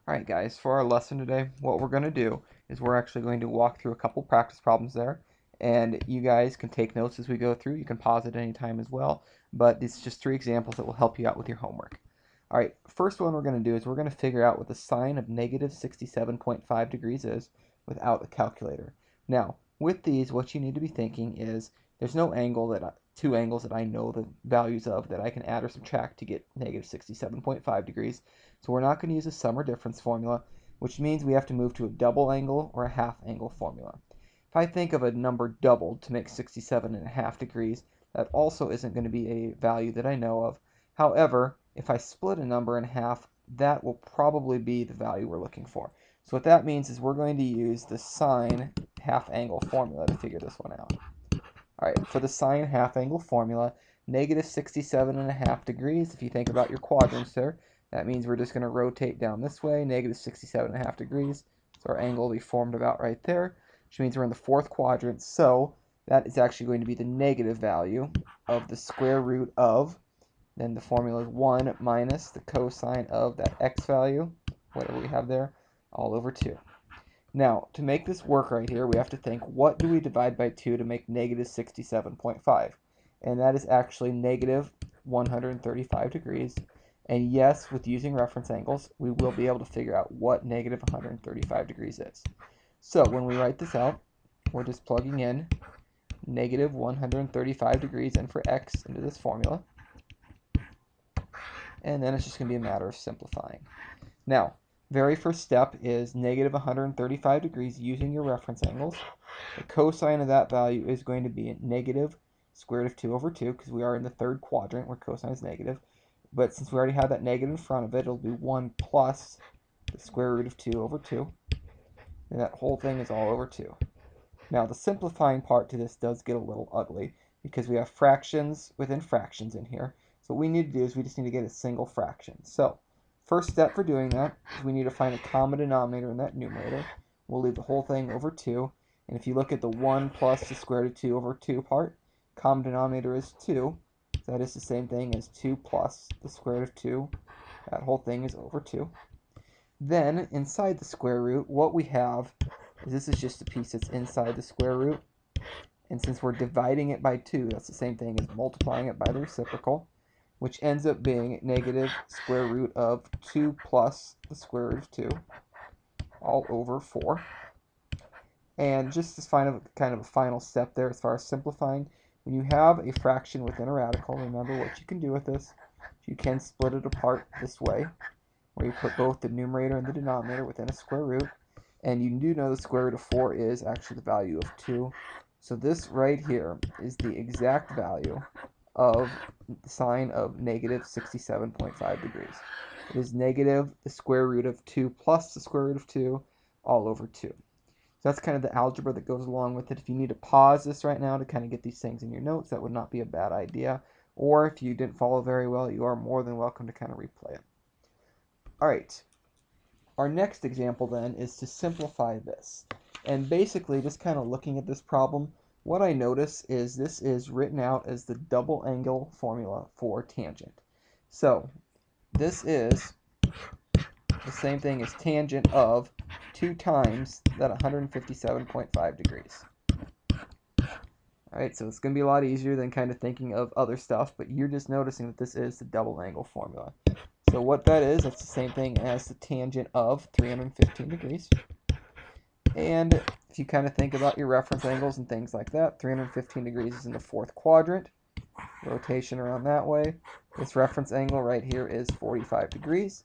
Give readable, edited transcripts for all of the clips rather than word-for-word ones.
Alright guys, for our lesson today, what we're going to do is we're actually going to walk through a couple practice problems there, and you guys can take notes as we go through. You can pause at any time as well, but it's just 3 examples that will help you out with your homework. Alright, first one we're going to do is we're going to figure out what the sine of negative 67.5 degrees is without a calculator. Now, with these, what you need to be thinking is there's no angle two angles that I know the values of that I can add or subtract to get negative 67.5 degrees. So we're not going to use a sum or difference formula, which means we have to move to a double angle or a half angle formula. If I think of a number doubled to make 67.5 degrees, that also isn't going to be a value that I know of. However, if I split a number in half, that will probably be the value we're looking for. So what that means is we're going to use the sine half angle formula to figure this one out. Alright, for the sine half angle formula, negative 67.5 degrees, if you think about your quadrants there, that means we're just going to rotate down this way, negative 67.5 degrees. So our angle will be formed about right there, which means we're in the 4th quadrant. So that is actually going to be the negative value of the square root of, then the formula is 1 minus the cosine of that x value, whatever we have there, all over 2. Now, to make this work right here, we have to think, what do we divide by 2 to make negative 67.5? And that is actually negative 135 degrees. And yes, with using reference angles, we will be able to figure out what negative 135 degrees is. So when we write this out, we're just plugging in negative 135 degrees in for x into this formula. And then it's just going to be a matter of simplifying. Now, very first step is negative 135 degrees using your reference angles. The cosine of that value is going to be negative square root of 2 over 2, because we are in the 3rd quadrant where cosine is negative. But since we already have that negative in front of it, it'll be 1 plus the square root of 2 over 2. And that whole thing is all over 2. Now, the simplifying part to this does get a little ugly, because we have fractions within fractions in here. So what we need to do is we just need to get a single fraction. So, first step for doing that is we need to find a common denominator in that numerator. We'll leave the whole thing over 2. And if you look at the 1 plus the square root of 2 over 2 part, common denominator is 2. So that is the same thing as 2 plus the square root of 2. That whole thing is over 2. Then, inside the square root, what we have is this is just a piece that's inside the square root. And since we're dividing it by 2, that's the same thing as multiplying it by the reciprocal, which ends up being negative square root of 2 plus the square root of 2, all over 4. And just as kind of a final step there as far as simplifying, when you have a fraction within a radical, remember what you can do with this. You can split it apart this way, where you put both the numerator and the denominator within a square root. And you do know the square root of 4 is actually the value of 2. So this right here is the exact value of the sine of negative 67.5 degrees. It is negative the square root of 2 plus the square root of 2 all over 2. So that's kind of the algebra that goes along with it. If you need to pause this right now to kind of get these things in your notes, that would not be a bad idea. Or if you didn't follow very well, you are more than welcome to kind of replay it. All right. Our next example then is to simplify this. And basically, just kind of looking at this problem, what I notice is this is written out as the double angle formula for tangent. So this is the same thing as tangent of 2 times that 157.5 degrees. Alright, so it's going to be a lot easier than kind of thinking of other stuff, but you're just noticing that this is the double angle formula. So what that is, that's the same thing as the tangent of 315 degrees. And if you kind of think about your reference angles and things like that, 315 degrees is in the 4th quadrant. Rotation around that way. This reference angle right here is 45 degrees.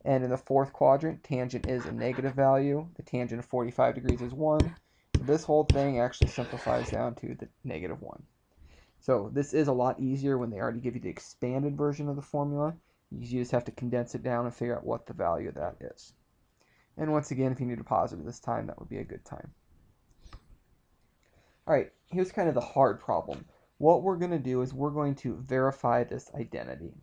And in the 4th quadrant, tangent is a negative value. The tangent of 45 degrees is 1. So this whole thing actually simplifies down to the negative 1. So this is a lot easier when they already give you the expanded version of the formula. You just have to condense it down and figure out what the value of that is. And once again, if you need to pause it this time, that would be a good time. Alright, here's kind of the hard problem. What we're going to do is we're going to verify this identity.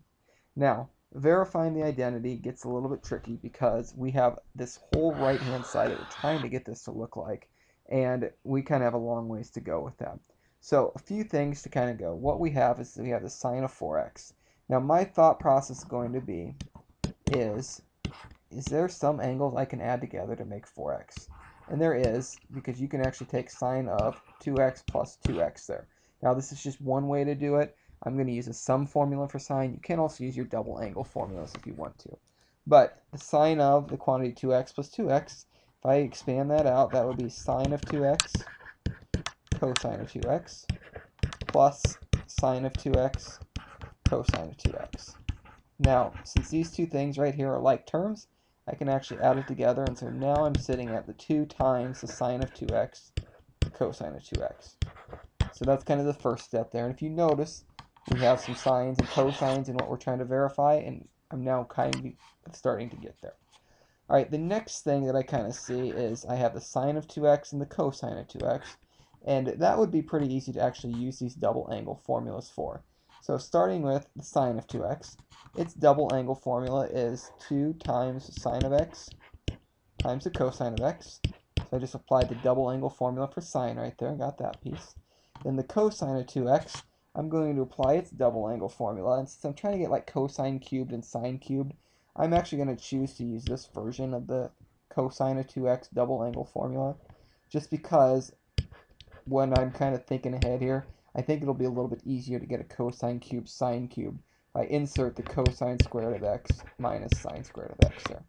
Now, verifying the identity gets a little bit tricky because we have this whole right-hand side that we're trying to get this to look like, and we kind of have a long ways to go with that. So, a few things to kind of go. What we have is we have the sine of 4x. Now, my thought process is going to be is is there some angles I can add together to make 4x? And there is, because you can actually take sine of 2x plus 2x there. Now this is just one way to do it. I'm going to use a sum formula for sine. You can also use your double angle formulas if you want to. But the sine of the quantity 2x plus 2x, if I expand that out, that would be sine of 2x cosine of 2x plus sine of 2x cosine of 2x. Now, since these two things right here are like terms, I can actually add it together, and so now I'm sitting at the 2 times the sine of 2x cosine of 2x. So that's kind of the first step there. And if you notice, we have some sines and cosines in what we're trying to verify, and I'm now kind of starting to get there. All right, the next thing that I kind of see is I have the sine of 2x and the cosine of 2x, and that would be pretty easy to actually use these double angle formulas for. So starting with the sine of 2x, its double angle formula is 2 times the sine of x times the cosine of x. So I just applied the double angle formula for sine right there, got that piece. Then the cosine of 2x, I'm going to apply its double angle formula, and since I'm trying to get like cosine cubed and sine cubed, I'm actually going to choose to use this version of the cosine of 2x double angle formula, just because when I'm kind of thinking ahead here, I think it'll be a little bit easier to get a cosine cubed sine cubed if I insert the cosine squared of x minus sine squared of x there.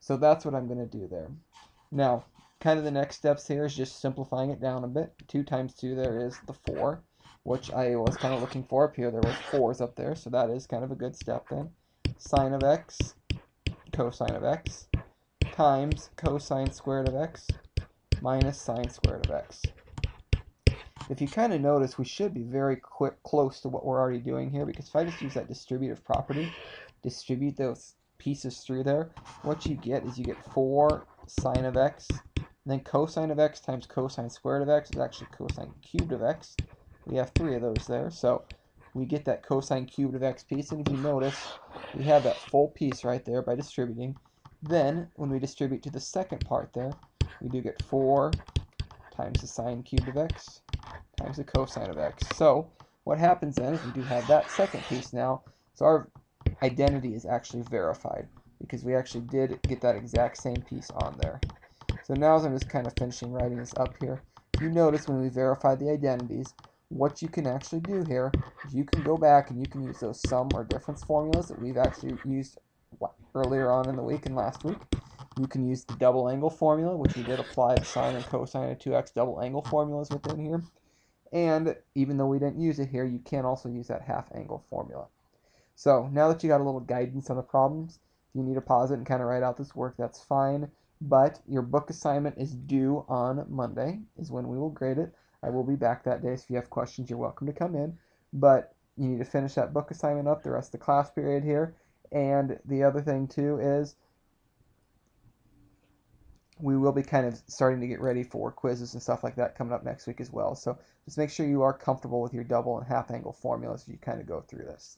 So that's what I'm going to do there. Now, kind of the next steps here is just simplifying it down a bit. 2 times 2 there is the 4, which I was kind of looking for up here. There was 4's up there, so that is kind of a good step then. Sine of x, cosine of x, times cosine squared of x minus sine squared of x. If you kind of notice, we should be very close to what we're already doing here, because if I just use that distributive property, distribute those pieces through there, what you get is you get 4 sine of x, and then cosine of x times cosine squared of x is actually cosine cubed of x. We have 3 of those there, so we get that cosine cubed of x piece, and if you notice, we have that full piece right there by distributing. Then, when we distribute to the second part there, we do get 4 times the sine cubed of x times the cosine of x. So what happens then is we do have that second piece now. So our identity is actually verified because we actually did get that exact same piece on there. So now as I'm just kind of finishing writing this up here, you notice when we verify the identities, what you can actually do here is you can go back and you can use those sum or difference formulas that we've actually used earlier on in the week and last week. You can use the double angle formula, which we did apply the sine and cosine of 2x double angle formulas within here. And even though we didn't use it here, you can also use that half angle formula. So now that you got a little guidance on the problems, if you need to pause it and kind of write out this work, that's fine. But your book assignment is due on Monday, is when we will grade it. I will be back that day, so if you have questions, you're welcome to come in. But you need to finish that book assignment up the rest of the class period here. And the other thing, too, is we will be kind of starting to get ready for quizzes and stuff like that coming up next week as well. So just make sure you are comfortable with your double and half angle formulas as you kind of go through this.